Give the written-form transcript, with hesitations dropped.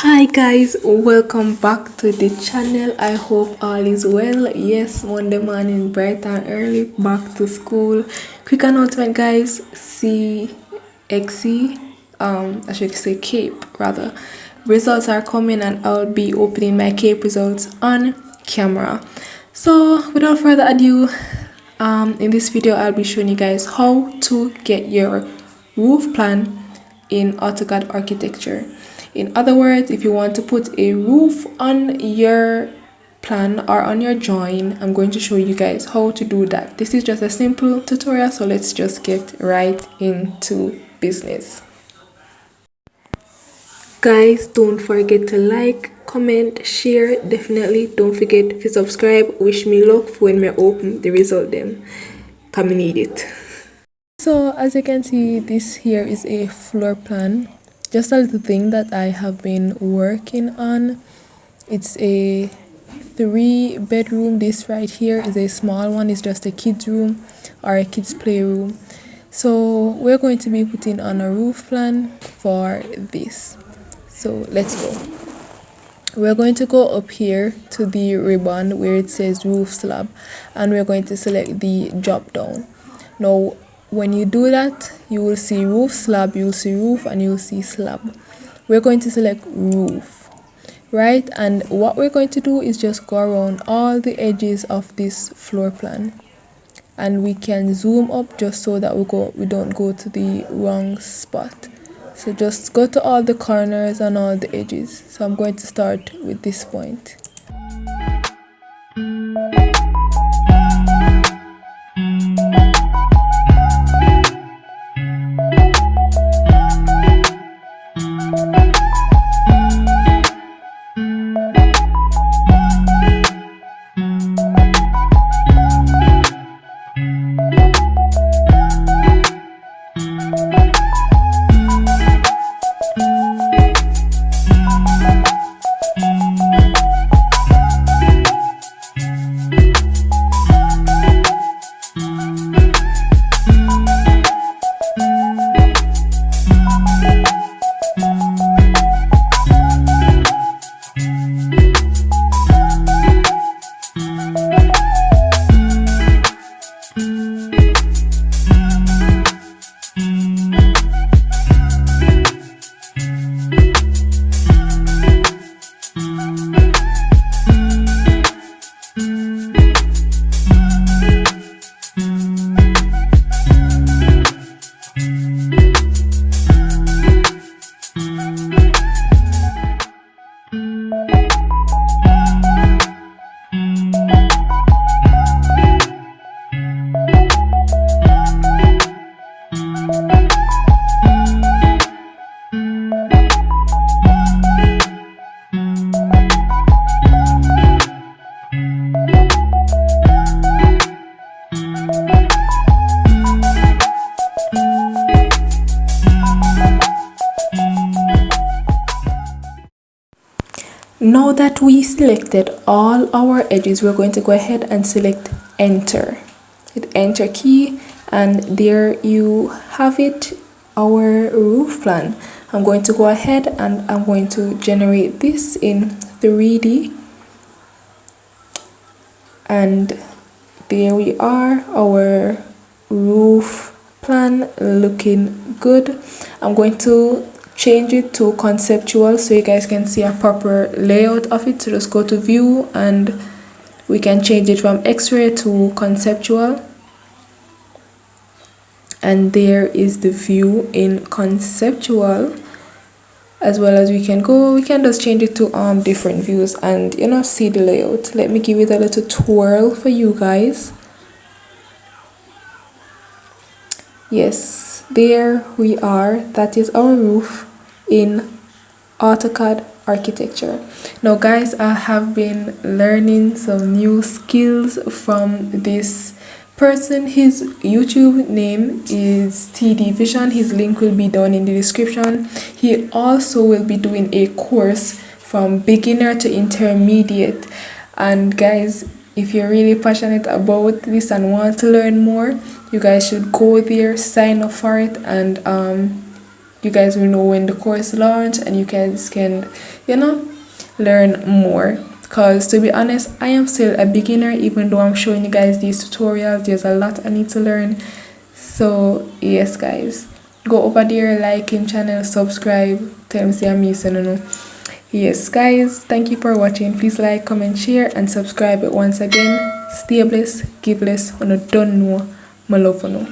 Hi guys, welcome back to the channel. I hope all is well. Yes, Monday morning bright and early, back to school. Quick announcement guys, CXC, I should say CAPE rather, results are coming and I'll be opening my CAPE results on camera. So without further ado, in this video I'll be showing you guys how to get your roof plan in AutoCAD architecture. In other words, if you want to put a roof on your plan or on your drawing, I'm going to show you guys how to do that. This is just a simple tutorial, so let's just get right into business. Guys, don't forget to like, comment, share. Definitely don't forget to subscribe. Wish me luck for when we open the result them. Come and need it. So as you can see, this here is a floor plan. Just a little thing that I have been working on. It's a 3-bedroom. This right here is a small one. It's just a kids room or a kids playroom. So we're going to be putting on a roof plan for this. So let's go. We're going to go up here to the ribbon where it says roof slab, and we're going to select the drop down. Now when you do that, you will see roof slab, you'll see roof, and you'll see slab. We're going to select roof, right? And what we're going to do is just go around all the edges of this floor plan, and we can zoom up just so that we don't go to the wrong spot. So just go to all the corners and all the edges. So I'm going to start with this point. Now that we selected all our edges, we're going to go ahead and select enter. Hit enter key, and there you have it, our roof plan. I'm going to go ahead and I'm going to generate this in 3D, and there we are, our roof plan looking good. I'm going to change it to conceptual so you guys can see a proper layout of it. So just go to view and we can change it from x-ray to conceptual, and there is the view in conceptual. As well as we can just change it to different views and see the layout. Let me give it a little twirl for you guys. Yes, there we are. That is our roof in AutoCAD architecture. Now guys, I have been learning some new skills from this person. His YouTube name is TD Vision. His link will be down in the description. He also will be doing a course from beginner to intermediate. And guys, if you're really passionate about this and want to learn more, you guys should go there, sign up for it, and you guys will know when the course launch, and you guys can, learn more. Because to be honest, I am still a beginner. Even though I'm showing you guys these tutorials, there's a lot I need to learn. So yes guys, go over there, like him channel, subscribe, tell him say I'm missing, Yes guys, thank you for watching. Please like, comment, share, and subscribe once again. Stay blessed, give blessed, and don't know my love for no.